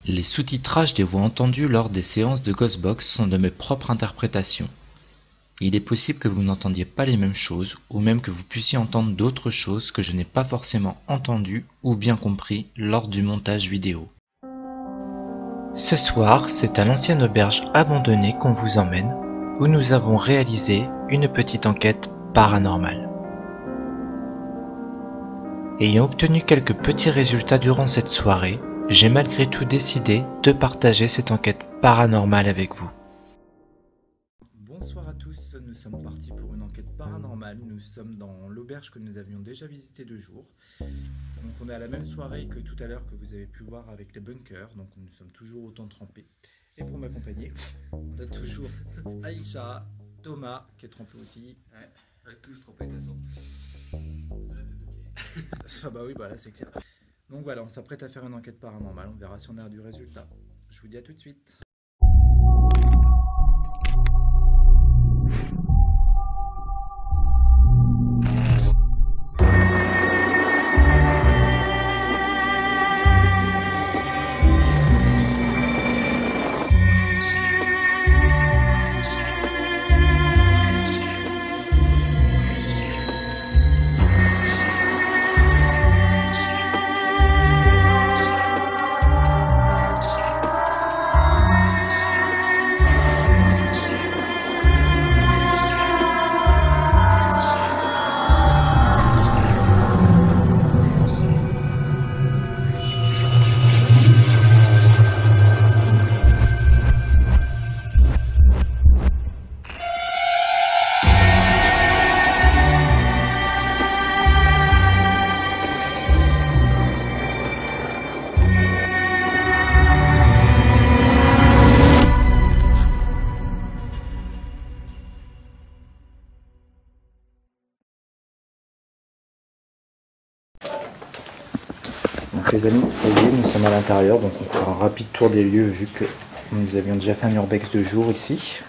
Les sous-titrages des voix entendues lors des séances de Ghostbox sont de mes propres interprétations. Il est possible que vous n'entendiez pas les mêmes choses, ou même que vous puissiez entendre d'autres choses que je n'ai pas forcément entendues ou bien compris lors du montage vidéo. Ce soir, c'est à l'ancienne auberge abandonnée qu'on vous emmène, où nous avons réalisé une petite enquête paranormale. Ayant obtenu quelques petits résultats durant cette soirée, j'ai malgré tout décidé de partager cette enquête paranormale avec vous. Bonsoir à tous, nous sommes partis pour une enquête paranormale. Nous sommes dans l'auberge que nous avions déjà visitée 2 jours. Donc on est à la même soirée que tout à l'heure que vous avez pu voir avec les bunkers. Donc nous sommes toujours autant trempés. Et pour m'accompagner, on a toujours Aïcha, Thomas qui est trempé aussi. Ouais, on est tous trempés de toute façon. Ah bah oui, bah là c'est clair. Donc voilà, on s'apprête à faire une enquête paranormale. On verra si on a du résultat. Je vous dis à tout de suite. Donc les amis, ça y est, nous sommes à l'intérieur, donc on fera un rapide tour des lieux vu que nous avions déjà fait un urbex de jour ici.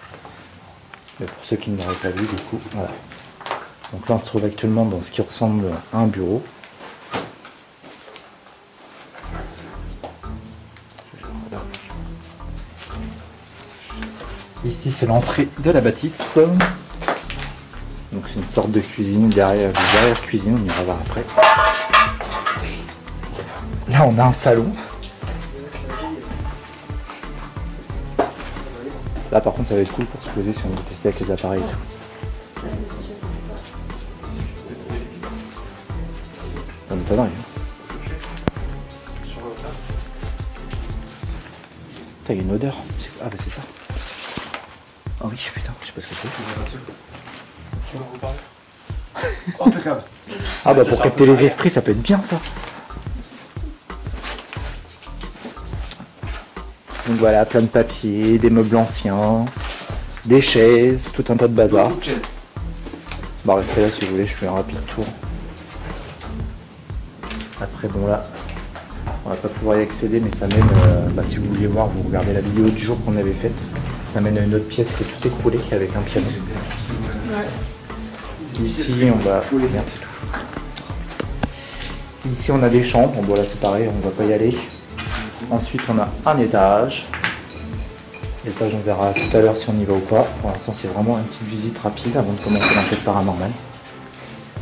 Mais pour ceux qui ne l'auraient pas vu du coup, voilà. Donc là on se trouve actuellement dans ce qui ressemble à un bureau. Ici c'est l'entrée de la bâtisse. Donc c'est une sorte de cuisine derrière cuisine, on ira voir après. Là on a un salon. Là par contre ça va être cool pour se poser si on veut tester avec les appareils et tout. Ça m'étonnerait. Putain, il y a une odeur. Ah bah c'est ça. Ah oui putain, je sais pas ce que c'est. Impeccable. Ah bah pour capter les esprits ça peut être bien ça. Donc voilà, plein de papiers, des meubles anciens, des chaises, tout un tas de bazar. Bah restez là si vous voulez, je fais un rapide tour. Après bon là, on va pas pouvoir y accéder mais ça mène, si vous voulez voir, vous regardez la vidéo du jour qu'on avait faite. Ça mène à une autre pièce qui est tout écroulée avec un piano. Ici on va... Merci tout. Ici on a des chambres, bon là c'est pareil, on va pas y aller. Ensuite on a un étage. L'étage on verra tout à l'heure si on y va ou pas. Pour l'instant c'est vraiment une petite visite rapide avant de commencer l'enquête paranormale.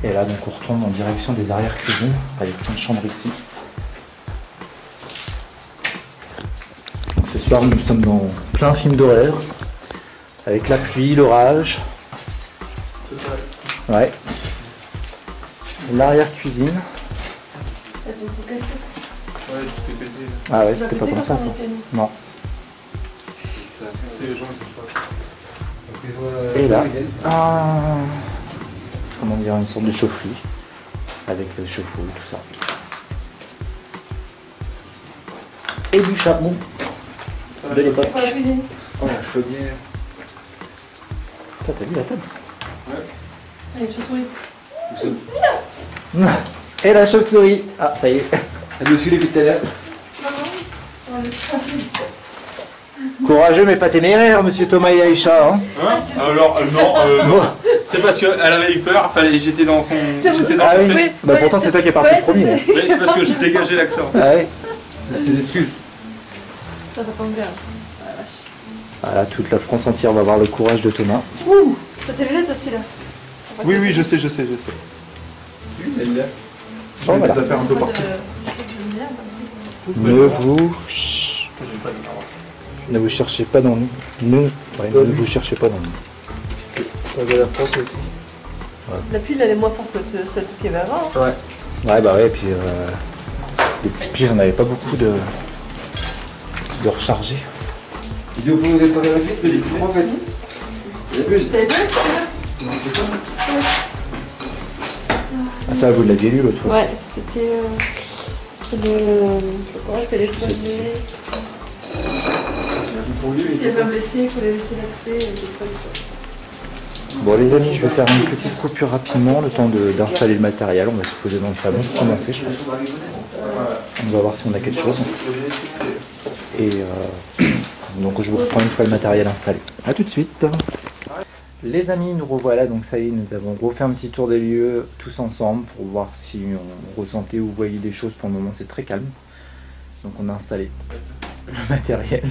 Et là donc on retourne en direction des arrière-cuisines avec une chambre ici. Donc, ce soir nous sommes dans plein film d'horreur. Avec la pluie, l'orage. Ouais. L'arrière-cuisine. Ah ouais, c'était pas comme ça. Non. Et là, comment dire, une sorte de chaufferie avec le chauffe-eau et tout ça. Et du charbon de l'époque. Oh, la chaudière. Ça, t'as vu la table? Ouais. Il y a une chauve-souris. Et la chauve-souris. Ah, ça y est. Elle me suit les tout à l'heure. Courageux mais pas téméraire, monsieur Thomas et Aïcha. Hein. Alors, non. C'est parce qu'elle avait eu peur, j'étais dans son. J'étais dans Ah le oui. fait. Bah pourtant c'est toi qui es parti le premier. Mais c'est parce que j'ai dégagé l'accent. Ah oui. C'est des excuses. Ça tombe bien. Voilà, toute la France entière va avoir le courage de Thomas. Ouh. T'as vu là, toi aussi là? Oui, oui, je sais. Oui, elle est là. Bon, voilà. Des affaires un peu partout. Ne vous cherchez pas dans nous. Ne vous cherchez pas dans nous. Pas de la France aussi. La pile elle est moins forte que celle qu'il y avait avant. Hein. Ouais, bah ouais, et puis les petites piles, j'en avais pas beaucoup de recharger. Il dit au point où vous êtes pas vérifié, tu peux dire en fait. Il y a plus. T'avais deux? Ah ça, vous l'aviez lu l'autre fois. Ouais, c'était le téléphoner. Si elle m'a blessé, il faut les laisser l'accès. Bon les amis, je vais faire une petite coupure rapidement, le temps d'installer le matériel. On va se poser dans le salon pour commencer, je pense. On va voir si on a quelque chose. Et donc je vous reprends une fois le matériel installé. A tout de suite. Les amis, nous revoilà, donc ça y est, nous avons refait un petit tour des lieux tous ensemble pour voir si on ressentait ou voyait des choses. Pour le moment c'est très calme. Donc on a installé le matériel.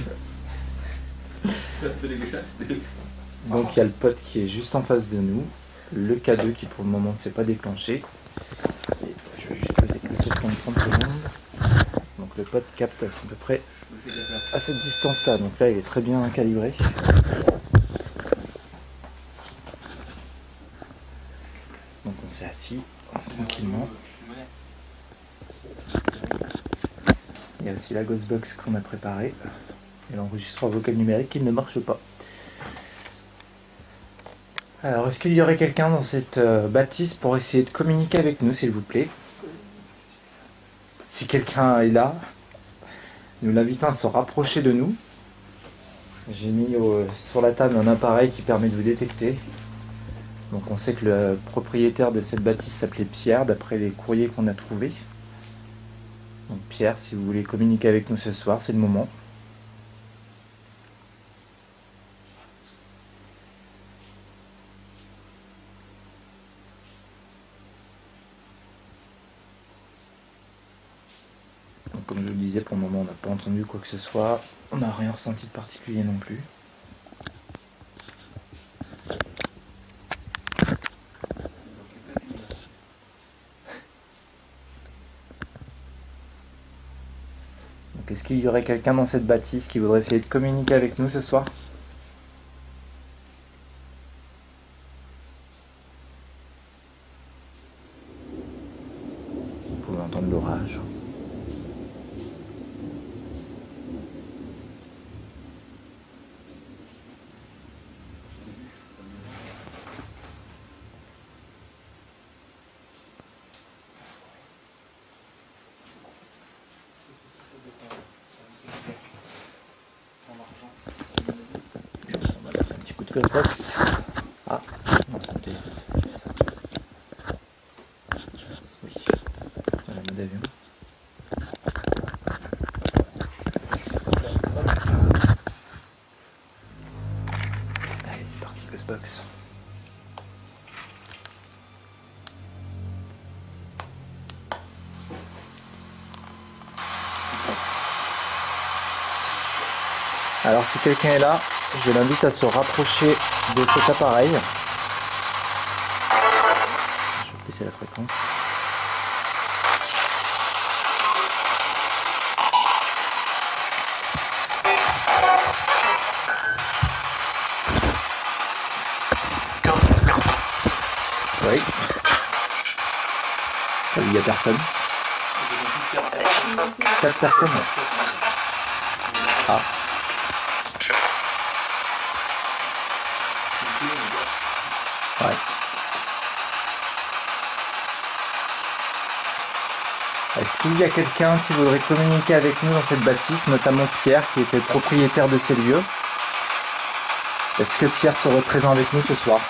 Donc il y a le pote qui est juste en face de nous, le K2 qui pour le moment ne s'est pas déclenché. Et je vais juste poser le casque en 30 secondes. Donc le pote capte à peu près à cette distance là, donc là il est très bien calibré. Donc on s'est assis tranquillement. Il y a aussi la Ghostbox qu'on a préparée et l'enregistreur vocal numérique qui ne marche pas. Alors, est-ce qu'il y aurait quelqu'un dans cette bâtisse pour essayer de communiquer avec nous, s'il vous plaît? Si quelqu'un est là, nous l'invitons à se rapprocher de nous. J'ai mis sur la table un appareil qui permet de vous détecter. Donc on sait que le propriétaire de cette bâtisse s'appelait Pierre, d'après les courriers qu'on a trouvés. Donc Pierre, si vous voulez communiquer avec nous ce soir, c'est le moment. Donc, comme je le disais, pour le moment on n'a pas entendu quoi que ce soit, on n'a rien ressenti de particulier non plus. Donc est-ce qu'il y aurait quelqu'un dans cette bâtisse qui voudrait essayer de communiquer avec nous ce soir? Vous pouvez entendre l'orage. On va lancer un petit coup de Ghostbox. Ah, non, attendez, ça. Oui, voilà, mode avion. Allez, c'est parti, Ghostbox. Alors si quelqu'un est là, je l'invite à se rapprocher de cet appareil. Je vais baisser la fréquence. Oui. Il n'y a personne. 4 personnes. Ah. Ouais. Est-ce qu'il y a quelqu'un qui voudrait communiquer avec nous dans cette bâtisse, notamment Pierre qui était propriétaire de ces lieux? Est-ce que Pierre serait présent avec nous ce soir?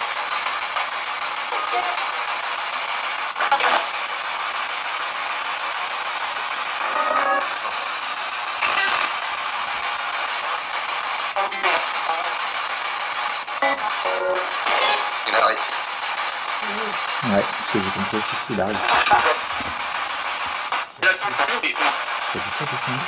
Ouais, ce que j'ai compris aussi qu'il arrive. T'as vu ça descendre?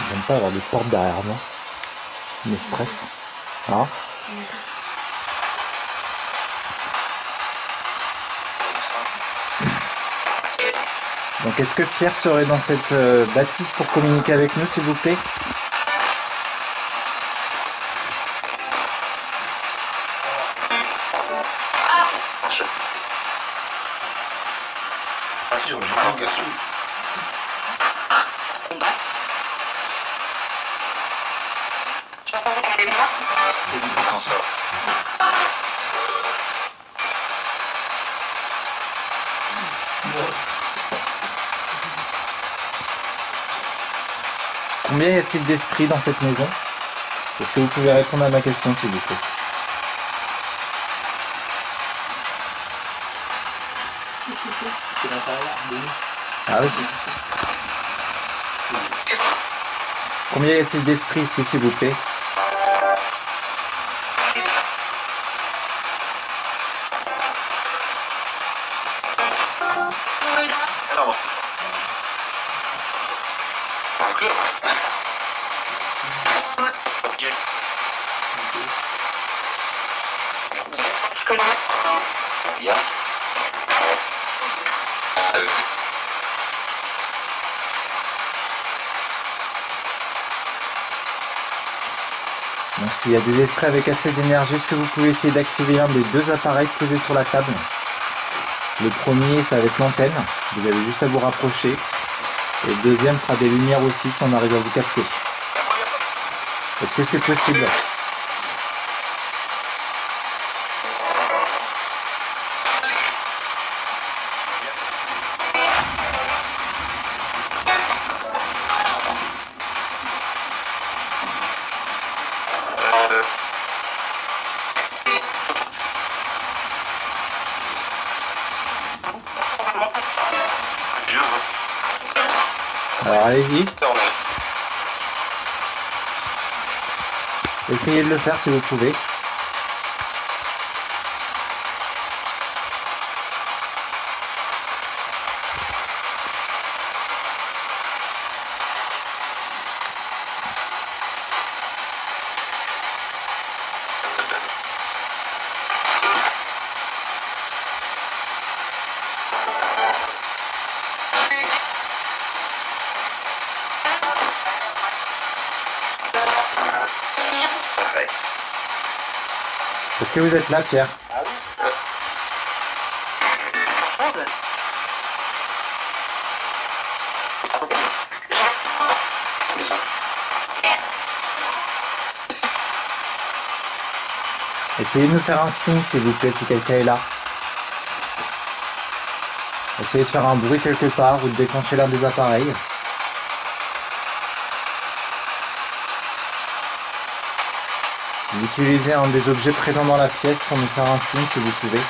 J'aime pas avoir des portes derrière moi. Ça me stresse. Hein? Donc est-ce que Pierre serait dans cette bâtisse pour communiquer avec nous, s'il vous plaît? Combien y a-t-il d'esprits dans cette maison? Est-ce que vous pouvez répondre à ma question, s'il vous plaît? C'est l'intérieur de nous. Ah oui. Combien y a-t-il d'esprits ici, s'il vous plaît? Donc s'il y a des esprits avec assez d'énergie, est-ce que vous pouvez essayer d'activer un des deux appareils posés sur la table? Le premier, c'est avec l'antenne, vous avez juste à vous rapprocher. Et le deuxième fera des lumières aussi si on arrive à vous capter. Est-ce que c'est possible? Alors allez-y. Essayez de le faire si vous pouvez. Est-ce que vous êtes là, Pierre? Essayez de nous faire un signe, s'il vous plaît, si quelqu'un est là. Essayez de faire un bruit quelque part ou de déclencher l'un des appareils. Vous utilisez un des objets présents dans la pièce pour nous faire un signe si vous pouvez.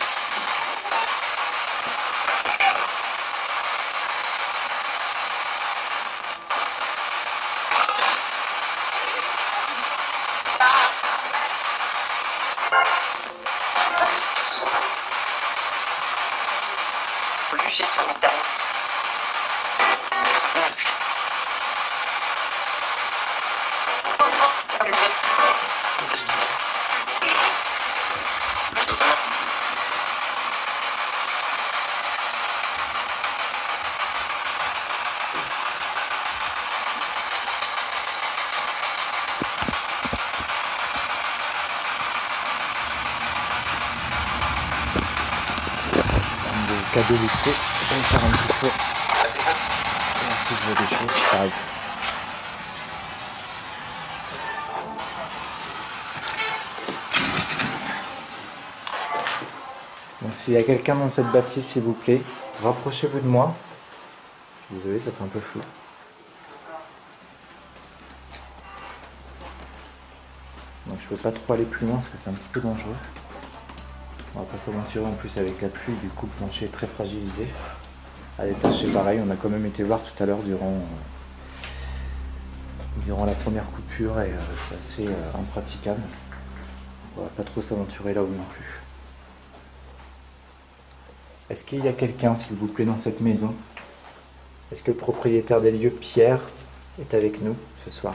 Cadeau vite fait, je vais faire un petit tour. Et si je vois des choses, ça arrive. Donc s'il y a quelqu'un dans cette bâtisse, s'il vous plaît, rapprochez-vous de moi. Je suis désolé, ça fait un peu flou. Donc je ne peux pas trop aller plus loin parce que c'est un petit peu dangereux. On va pas s'aventurer en plus avec la pluie, du coup le plancher est très fragilisé. À l'étage c'est pareil, on a quand même été voir tout à l'heure durant durant la première coupure et c'est assez impraticable. On va pas trop s'aventurer là-haut non plus. Est-ce qu'il y a quelqu'un, s'il vous plaît, dans cette maison? Est-ce que le propriétaire des lieux, Pierre, est avec nous ce soir?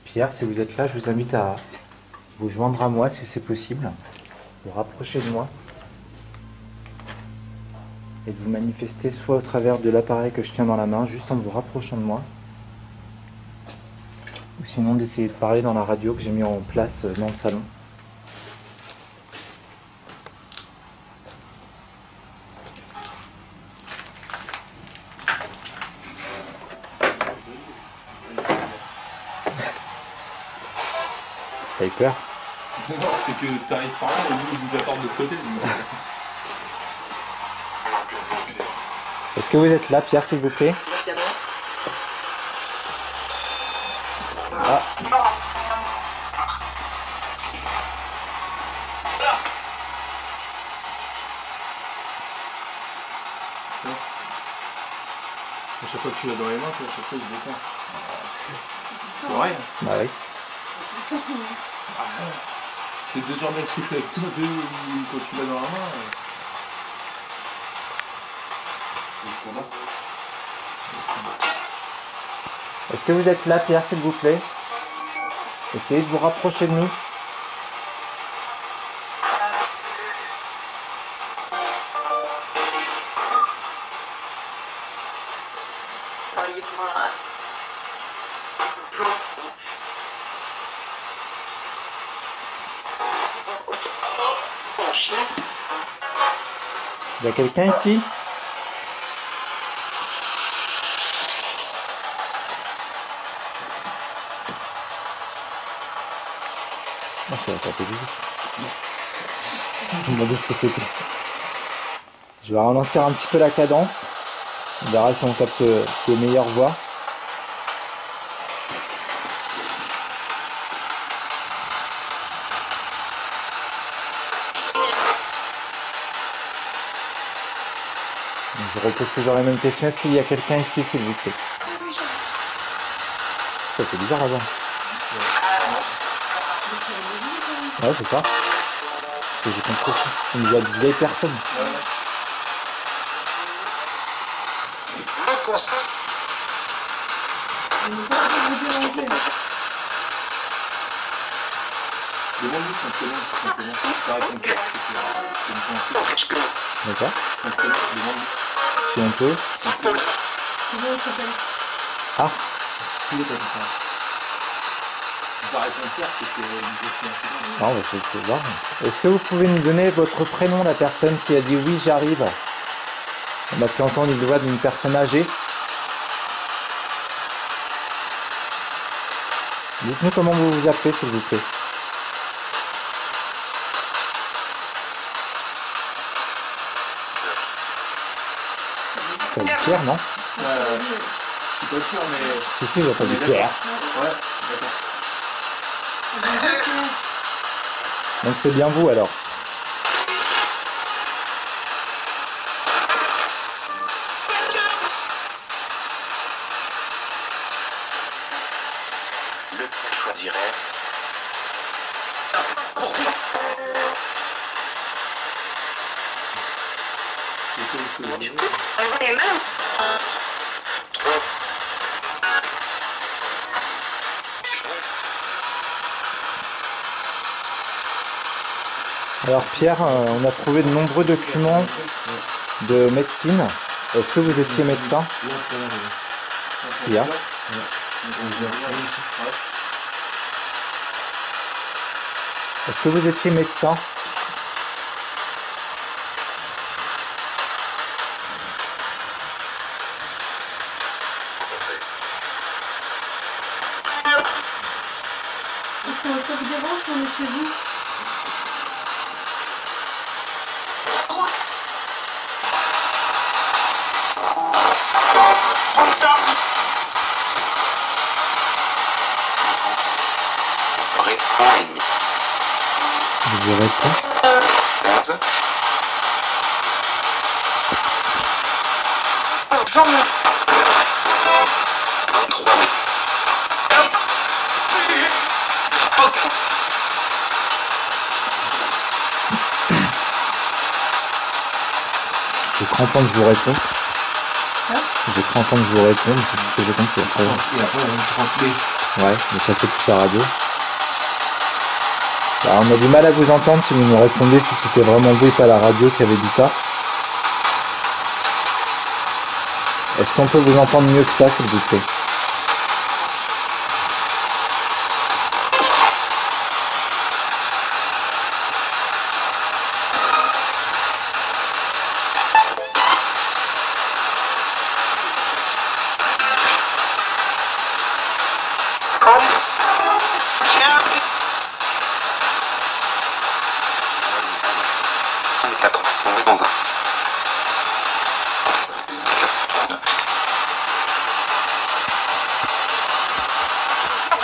Pierre, si vous êtes là, je vous invite à vous joindre à moi si c'est possible, vous rapprocher de moi et de vous manifester soit au travers de l'appareil que je tiens dans la main, juste en vous rapprochant de moi, ou sinon d'essayer de parler dans la radio que j'ai mis en place dans le salon. T'as eu peur? Non, c'est que t'arrives par là et nous, vous attendons de ce côté. Est-ce que vous êtes là, Pierre, s'il vous plaît? Ah. À chaque fois que tu l'as dans les mains, toi, à chaque fois il se détend. C'est vrai? Bah oui. C'est deux gens bien coucher avec toi, deux quand tu l'as dans la main. Est-ce que vous êtes là, Pierre, s'il vous plaît? Essayez de vous rapprocher de nous. Il y a quelqu'un ici? Ah, ça va taper vite. Je me demandais ce que c'était. Je vais ralentir un petit peu la cadence. On verra si on capte de meilleures voix. Je repose toujours la même question. Est-ce qu'il y a quelqu'un ici, s'il vous plaît? Ça fait bizarre là-bas. Ouais, c'est ça. J'ai compris aussi. Il y a de vieilles personnes. D'accord. Si on peut. Ah. Non, on va essayer de voir. Est-ce que vous pouvez nous donner votre prénom, la personne qui a dit oui, j'arrive? On a pu entendre une voix d'une personne âgée. Dites-nous comment vous vous appelez, s'il vous plaît. C'est Pierre, non? Je suis pas sûr, mais. Si, j'ai entendu Pierre. Ouais, d'accord. Donc c'est bien vous alors. Lequel choisirait? Alors Pierre, on a trouvé de nombreux documents de médecine. Est-ce que vous étiez médecin? Il y a. Est-ce que vous étiez médecin? Est-ce que ça vous dérange si on est chez vous? vous réponds. 11. Jean 23. J'ai cru entendre que je vous réponds. J'ai cru entendre que je vous réponds, mais c'est tout ce que j'ai compris. Et après, on a une 30 Ouais, mais ça c'est plus la radio. Alors, on a du mal à vous entendre si vous nous répondez si c'était vraiment vous et pas la radio qui avait dit ça. Est-ce qu'on peut vous entendre mieux que ça, s'il vous plaît?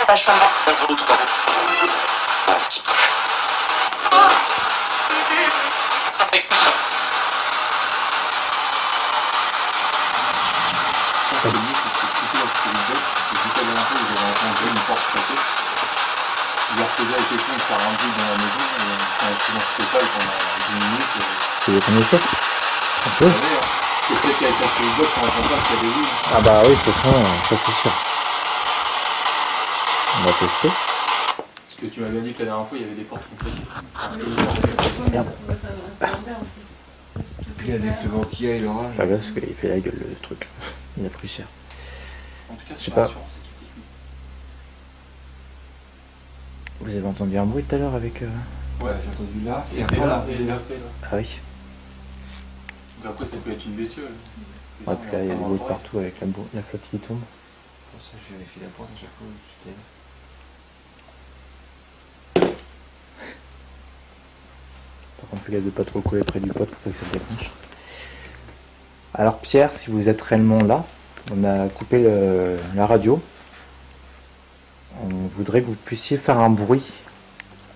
La chambre. C'est vous connaissez? Un peu. Ah bah oui, de toute façon, ça c'est sûr. On va tester. Parce que tu m'as bien dit que la dernière fois il y avait des portes complètes. Merde. Puis avec le vent qu'il y a et l'orage. Pas grave, parce qu'il fait la gueule le truc. Il a pris cher. En tout cas, Je sais c'est pas. l'assurance équipe. Vous avez entendu un bruit tout à l'heure avec... Ouais, j'ai entendu là. C'est C'était après là, là. et après là. Ah oui. Donc après, ça peut être une bestiole. Ouais, puis là, il y a du bruit partout avec la flotte qui tombe. Pour ça, je vérifie la porte à chaque fois où j'étais là. Par contre, fais gaffe de pas trop coller près du pot pour pas que ça déclenche. Alors Pierre, si vous êtes réellement là, on a coupé la radio. On voudrait que vous puissiez faire un bruit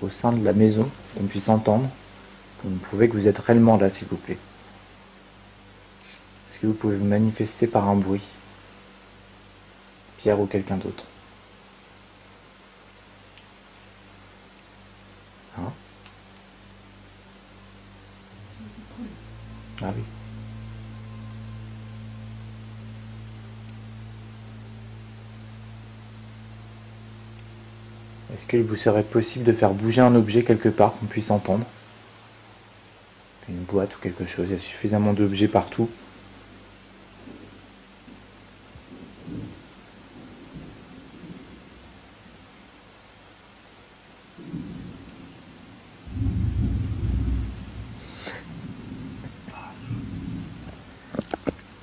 au sein de la maison, qu'on puisse entendre. Pour nous prouver que vous êtes réellement là, s'il vous plaît. Est-ce que vous pouvez vous manifester par un bruit? Pierre ou quelqu'un d'autre? Hein? Ah oui. Est-ce qu'il vous serait possible de faire bouger un objet quelque part qu'on puisse entendre? Une boîte ou quelque chose, il y a suffisamment d'objets partout.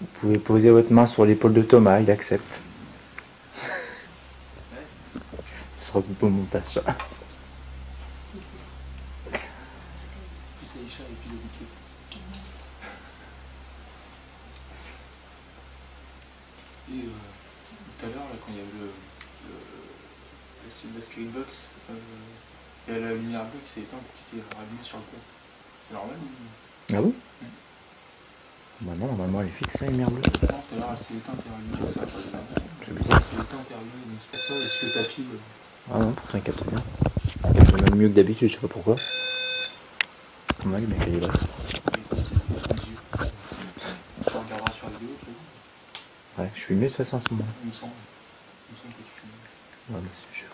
Vous pouvez poser votre main sur l'épaule de Thomas, il accepte. Ce sera coupé au montage. Plus Aïcha et plus d'habitude. Et tout à l'heure, là, quand il y avait la Spirit Box, il y a la lumière bleue qui s'est éteinte et qui s'est rallumée sur le pont. C'est normal ou... Ah oui? Bah non, normalement elle est fixe la lumière bleue. Non, tout à l'heure elle s'est éteinte et rallumée, ça. C'est bizarre. Elle s'est éteinte et rallumée, donc c'est pour ça, est-ce que ta pile... Ah non, pourtant il capte bien. Il capte même mieux que d'habitude, je sais pas pourquoi. Ouais, mais calibré. Tu regarderas sur la vidéo, tu vois. Ouais, je suis mieux de toute façon en ce moment. Il me semble que tu filmes. Ouais, mais c'est sûr.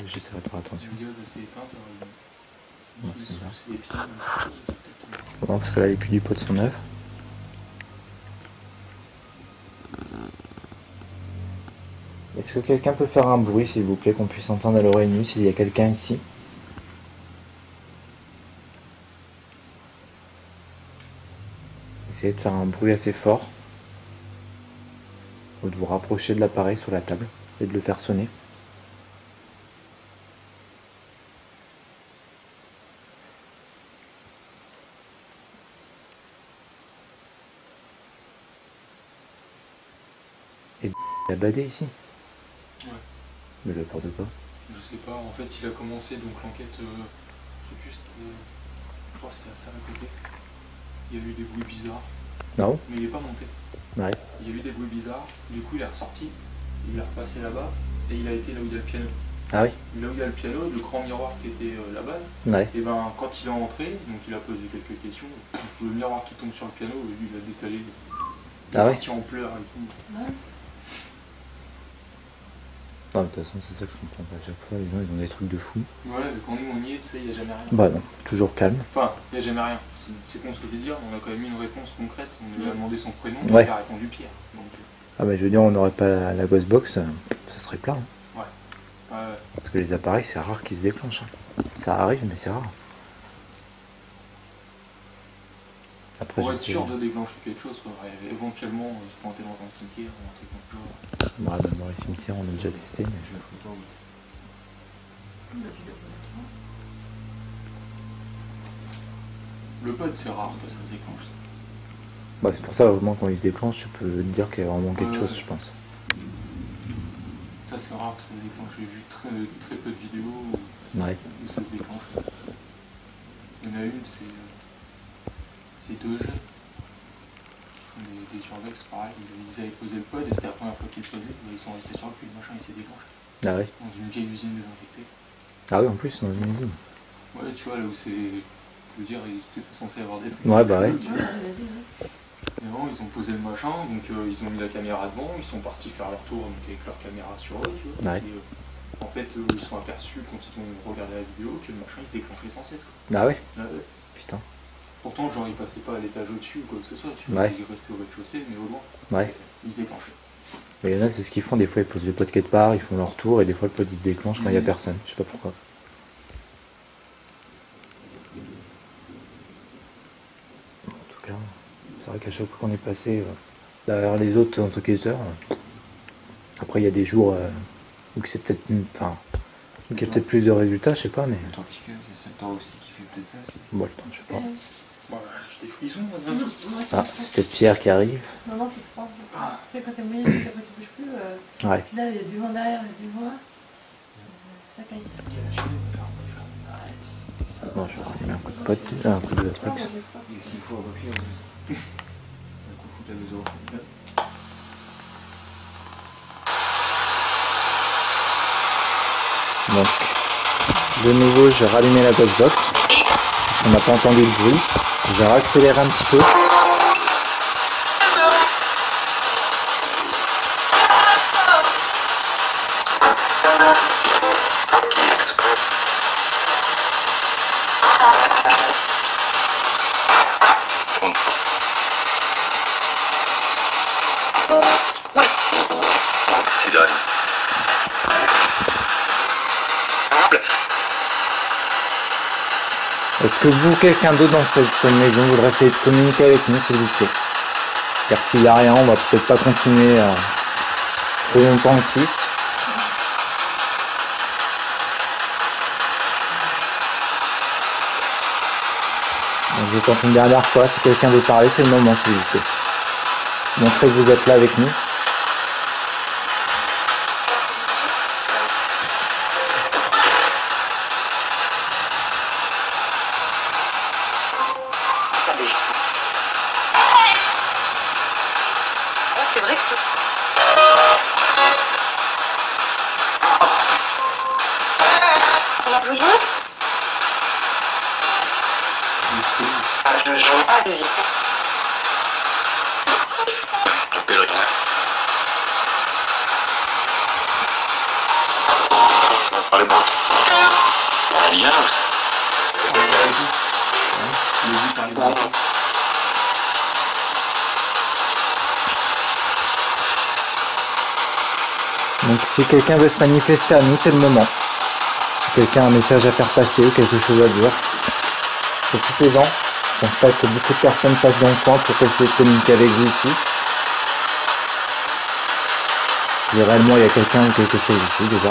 J'essaierai de faire attention. La vidéo elle s'est éteinte et rallumée. Non, c'est bizarre. C'est les piles, Non, parce que là les puits du pot sont neufs. Est-ce que quelqu'un peut faire un bruit s'il vous plaît qu'on puisse entendre à l'oreille nue s'il y a quelqu'un ici? Essayez de faire un bruit assez fort ou de vous rapprocher de l'appareil sur la table et de le faire sonner. Et il a badé ici? Ouais. Mais le peur de quoi? Je sais pas, en fait il a commencé donc l'enquête sais plus, je crois que c'était assez répété. Il y a eu des bruits bizarres. Non. Mais il est pas monté. Ouais. Il y a eu des bruits bizarres, du coup il est ressorti, il est repassé là-bas, et il a été là où il y a le piano. Ah oui. Là où il y a le piano, le grand miroir qui était là-bas, Ouais. et ben quand il est entré, donc il a posé quelques questions, le miroir qui tombe sur le piano, lui il a détalé, il est Ah ouais. parti en pleurs et tout. Ouais. Non, de toute façon, c'est ça que je comprends pas. À chaque fois, les gens, ils ont des trucs de fou. Voilà, quand nous on y est, tu sais, il n'y a jamais rien. Bah non, toujours calme. Enfin, il n'y a jamais rien. C'est con ce que je veux dire, on a quand même eu une réponse concrète, on lui a demandé son prénom, Ouais. il a répondu Pierre. Donc, Ah bah je veux dire, on n'aurait pas la Ghostbox, ça serait plat. Hein. ouais. Parce que les appareils, c'est rare qu'ils se déclenchent. Hein. Ça arrive, mais c'est rare. Après, Pour je être sais- sûr de déclencher quelque chose, il faudrait éventuellement se planter dans un cimetière ou un truc comme ça. Bah, même dans les cimetières, on a déjà testé. Mais... Je le ferai pas. Le pod, c'est rare que ça se déclenche. Bah, c'est pour ça, au moins, quand il se déclenche, tu peux te dire qu'il y a vraiment quelque chose, je pense. Ça, c'est rare que ça se déclenche. J'ai vu très peu de vidéos Ouais. où ça se déclenche. Il y en a une, c'est 2G. Ils font des urbex, pareil. Ils avaient posé le pod et c'était la première fois qu'ils le posaient. Ils sont restés sur le cul, le machin, il s'est déclenché. Ah ouais. Dans une vieille usine désinfectée. Ah oui, en plus, dans une usine. Ouais, tu vois, là où c'est. Je veux dire, c'était pas censé avoir des trucs. Ouais, bah ouais. Tu vois. Et bon, ils ont posé le machin, donc ils ont mis la caméra devant, ils sont partis faire leur tour donc, avec leur caméra sur eux, tu vois. Ouais. Et, en fait, ils sont aperçus quand ils ont regardé la vidéo que le machin il se déclenchait sans cesse. Quoi. Ah ouais. Ouais, ouais. Putain. Pourtant, genre, il passait pas à l'étage au-dessus ou quoi que ce soit, tu vois. Ouais. Il restait au rez-de-chaussée, mais au loin. Ouais. Il se déclenchait. Mais il y en a, c'est ce qu'ils font. Des fois, ils posent le pod quelque part, ils font leur tour, et des fois, le pod il se déclenche quand il n'y a personne. Je sais pas pourquoi. En tout cas, c'est vrai qu'à chaque fois qu'on est passé derrière les autres enquêteurs, après, il y a des jours où c'est peut-être. Enfin, où il y a peut-être plus de résultats, je sais pas, mais. Le temps qu'il fait, c'est le temps aussi qui fait peut-être ça. Bon, le temps, je sais pas. Bah, j'ai des frissons, moi. Ah, c'est peut-être Pierre qui arrive. Non, non, c'est froid. Tu sais, quand t'es mouillé, puis qu'après tu bouges plus. Ouais. Puis là, il y a du vent derrière, il y a du vent là. Ça caille. Bon, je vais rallumer un coup de pod, un coup de Ah, moi, Xbox. j'ai froid. Et s'il faut un papier, un coup foutre la maison. Donc, de nouveau, j'ai rallumé la Ghostbox. On n'a pas entendu le bruit. Je vais accélérer un petit peu. Est-ce que vous, quelqu'un d'autre dans cette maison, voudrait essayer de communiquer avec nous, s'il vous plaît? Car s'il n'y a rien, on va peut-être pas continuer trop longtemps ici. Donc, je tente une dernière fois, si quelqu'un veut parler, c'est le moment, s'il vous plaît. Montrez que vous êtes là avec nous. C'est vrai que c'est... La bouillon je joue pas, vas-y. Le pèlerin. On va parler bon. Un lien. Donc si quelqu'un veut se manifester à nous, c'est le moment. Si quelqu'un a un message à faire passer ou quelque chose à dire, profitez-en. Je pense pas que beaucoup de personnes passent dans le coin pour essayer de communiquer avec vous ici. Si réellement il y a quelqu'un ou quelque chose ici déjà.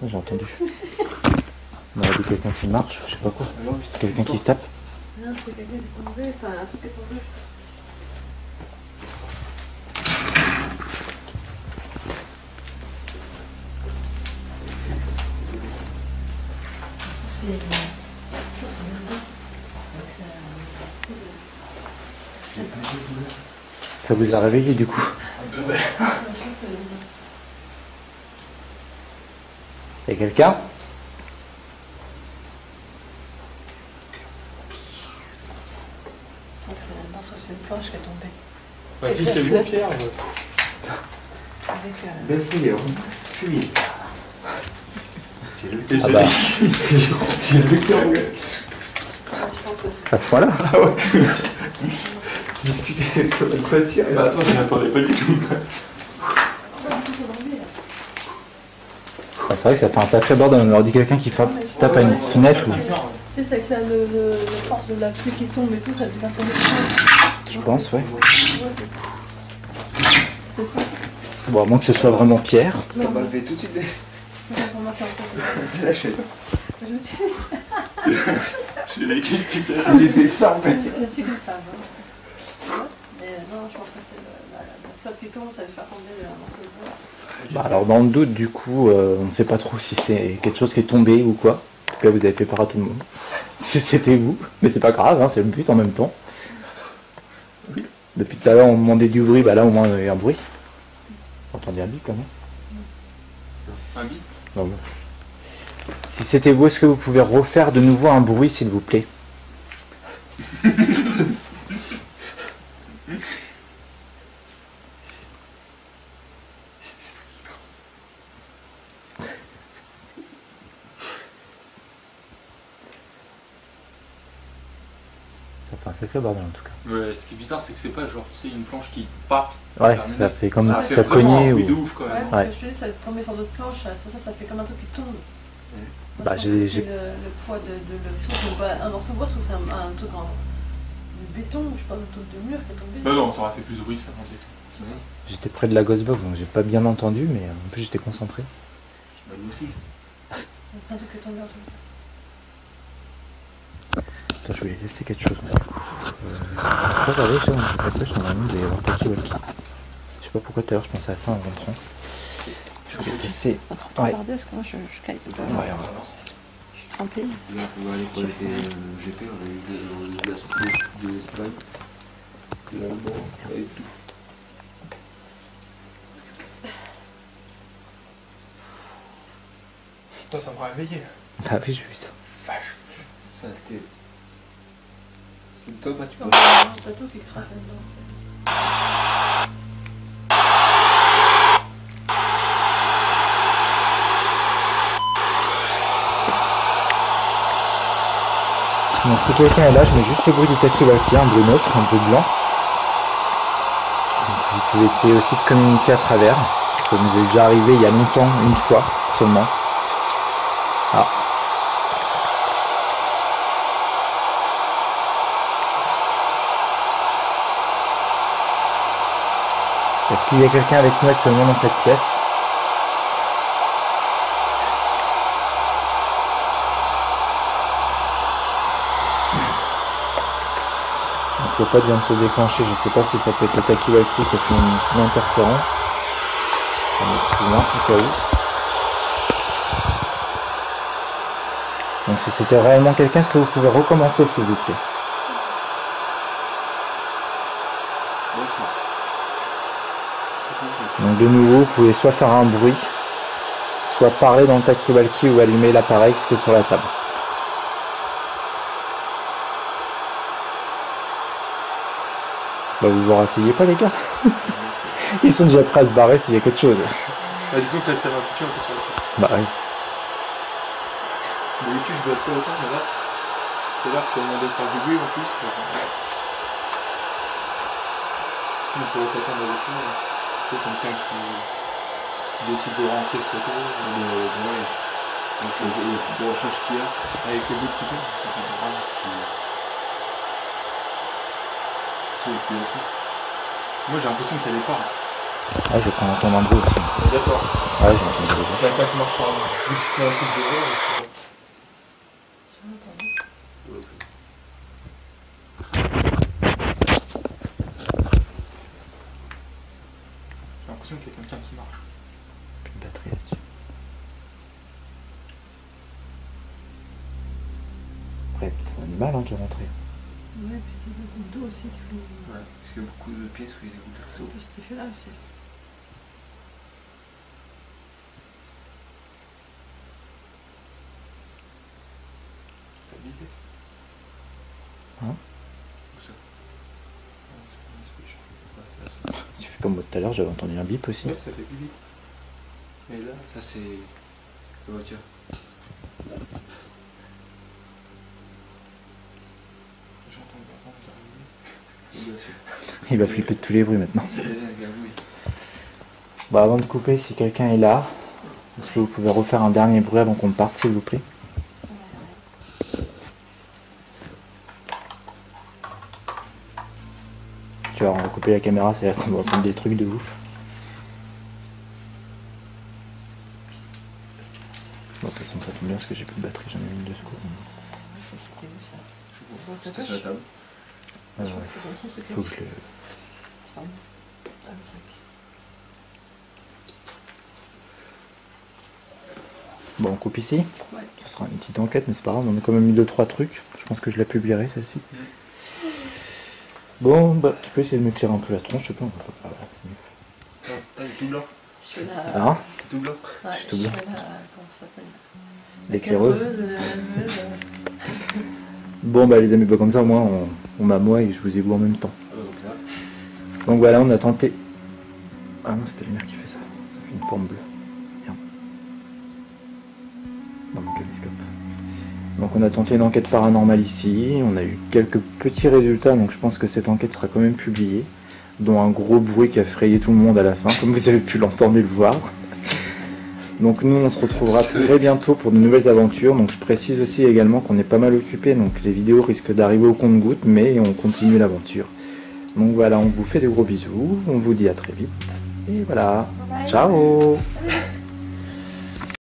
J'ai entendu. On aurait dit quelqu'un qui marche, je sais pas quoi. Quelqu'un qui tape. Non, c'est quelqu'un qui est tombé, enfin un truc est tombé. Ça vous a réveillé du coup? Y'a quelqu'un? C'est là-dedans, c'est une planche qui est tombée. Vas-y, c'est vous, Pierre. Avec, Belle fouille, fuis. Ah bah, J'ai le cœur, ouais. à ce point-là? Discuter avec la voiture. Bah attends, je m'attendais pas du tout. Ah, c'est vrai que ça fait un sacré bordel. On aurait dit quelqu'un qui tape à une fenêtre ou... Tu sais, c'est avec la force de la pluie qui tombe et tout, ça devient tomber. Je pense, ouais. C'est ça. Bon, à moins que ce soit vraiment Pierre. Ça m'a levé tout de suite Pour moi, c'est un peu. de la chaise. Je me dis, J'ai des qu'est-ce que tu fais? J'ai fait ça en fait. je suis qu'une femme. Hein. Mais non, je pense que c'est la flotte qui tombe, ça va faire tomber un morceau de bois. Bah, alors dans le doute, du coup, on ne sait pas trop si c'est quelque chose qui est tombé ou quoi. En tout cas, vous avez fait peur à tout le monde. Si c'était vous, mais c'est pas grave, hein, c'est le but en même temps. Depuis tout à l'heure, on demandait du bruit, bah là au moins il y a un bruit. On entendait un bip quand même. Un bip? Non, non. Si c'était vous, est-ce que vous pouvez refaire de nouveau un bruit, s'il vous plaît? Ça fait un sacré bordel en tout cas. Ouais, ce qui est bizarre, c'est que c'est pas genre, tu sais, une planche qui paf. Ouais, terminé. ça fait comme si fait ça vraiment cognait un bruit ou... de ouf quand Ouais, même. parce Ouais. que je te dis, ça est tombé sur d'autres planches, c'est pour ça que ça fait comme un truc qui tombe. Moi, Bah, je pense que j'ai- c'est le poids de c'est pas un morceau de bois, parce que c'est un truc en béton, je sais pas, un truc de mur qui est tombé. Bah non, ça aurait fait plus de bruit que ça montait. J'étais près de la Ghostbox, donc j'ai pas bien entendu, mais en plus j'étais concentré. Bah, nous aussi. C'est un truc qui est tombé en tout. Attends, je voulais tester quelque chose. Je peux regarder, je sais dans sa sacoche, normalement, il doit y avoir Taki Walkie. Je sais pas pourquoi tout à l'heure je pensais à ça en rentrant. Je voulais tester. Pas trop Ouais. regarder, parce que moi je caille. Ouais, on va voir. Je suis trempée. Là, on va aller connecter le GP, on a eu de la surprise de l'Espagne. Là, bon, et tout. Toi, ça m'a réveillé. Ah oui, j'ai vu ça. Vache. Ça a été. C'est toi, bah, tu peux. Non, un bateau qui craque là-dedans. tu sais. Donc si quelqu'un est là, je mets juste le bruit du Taki Walkie, un bruit neutre, un bruit blanc. Donc, vous pouvez essayer aussi de communiquer à travers. Ça nous est déjà arrivé il y a longtemps, une fois seulement. Ah. Est-ce qu'il y a quelqu'un avec nous actuellement dans cette pièce? Donc le pod vient de se déclencher, je sais pas si ça peut être le Taki Walkie qui a fait une interférence. J'en ai plus loin au cas où. Donc si c'était réellement quelqu'un, est-ce que vous pouvez recommencer s'il vous plaît? Donc de nouveau, vous pouvez soit faire un bruit, soit parler dans le Taki Walkie ou allumer l'appareil qui est sur la table. Bah vous vous rasseyez pas les gars. Ils sont déjà prêts à se barrer s'il y a quelque chose. Bah, disons que là, ça m'a foutu un peu sur le coup. Bah ouais. D'habitude, je bois pas autant, mais là. Tout à l'heure, tu as demandé de faire du bruit en plus. Si on pourrait s'attendre à des choses, c'est quelqu'un qui décide de rentrer ce côté. Ouais. Donc le recherche qu'il y a. Avec le bout de couteau. Sur le pilote. Moi j'ai l'impression qu'il y a des parts. Ah, je prends entendre un bruit aussi. D'accord. Ouais, j'ai entendu le bruit. Quelqu'un qui marche sur un truc de verre, je sais pas. J'ai l'impression qu'il y a quelqu'un qui marche. Plus de batterie là-dessus. Après, peut-être un animal qui est rentré. Ouais, puis c'est beaucoup d'eau aussi qu'il faut. Ouais, parce qu'il y a beaucoup de pièces où il y a des gouttes de couteau. Cet effet-là aussi. Ça bipé. Hein? Où ça? Ah, c'est un switch. Tu fais comme moi tout à l'heure, j'avais entendu un bip aussi. Ouais, ça fait pipi. Et là, Ça c'est la voiture. j'entends le bâton qui arrive. Bien sûr. Il va flipper de tous les bruits maintenant. C'était bien, oui. Bon, avant de couper, si quelqu'un est là, est-ce que vous pouvez refaire un dernier bruit avant qu'on parte, s'il vous plaît? Tu vois, on va couper la caméra, c'est là qu'on va entendre des trucs de ouf. Bon, de toute façon, ça tombe bien parce que j'ai plus de batterie, j'en ai mis une de secours. Ouais, ça c'était où ça? Dans sa C'était sur la poche? table. Je crois que c'était dans son truc. Faut que je le... C'est pas bon. Ah, le sac. Bon, on coupe ici. Ouais. Ce sera une petite enquête, mais c'est pas grave, on a quand même mis 2-3 trucs. Je pense que je la publierai, celle-ci. Bon, bah, tu peux essayer de m'éclairer un peu la tronche, je sais pas, on va pas parler. Ah, c'est tout blanc. Je fais la. Hein? C'est tout blanc. Ouais, tout je blanc. fais la. Comment ça s'appelle? L'éclaireuse. La lameuse. Bon, bah, les amis, pas comme ça, moi, on m'a moi et je vous ai vous en même temps. Ah, donc là. Donc voilà, on a tenté. Ah non, c'était le lumière qui fait ça. Ça fait une forme bleue. Merde. Dans mon caméscope. Donc on a tenté une enquête paranormale ici. On a eu quelques petits résultats, donc je pense que cette enquête sera quand même publiée. Dont un gros bruit qui a frayé tout le monde à la fin, comme vous avez pu l'entendre et le voir. Donc nous, on se retrouvera très bientôt pour de nouvelles aventures. Donc je précise aussi également qu'on est pas mal occupé, donc les vidéos risquent d'arriver au compte-gouttes, mais on continue l'aventure. Donc voilà, on vous fait des gros bisous, on vous dit à très vite, et voilà, ciao!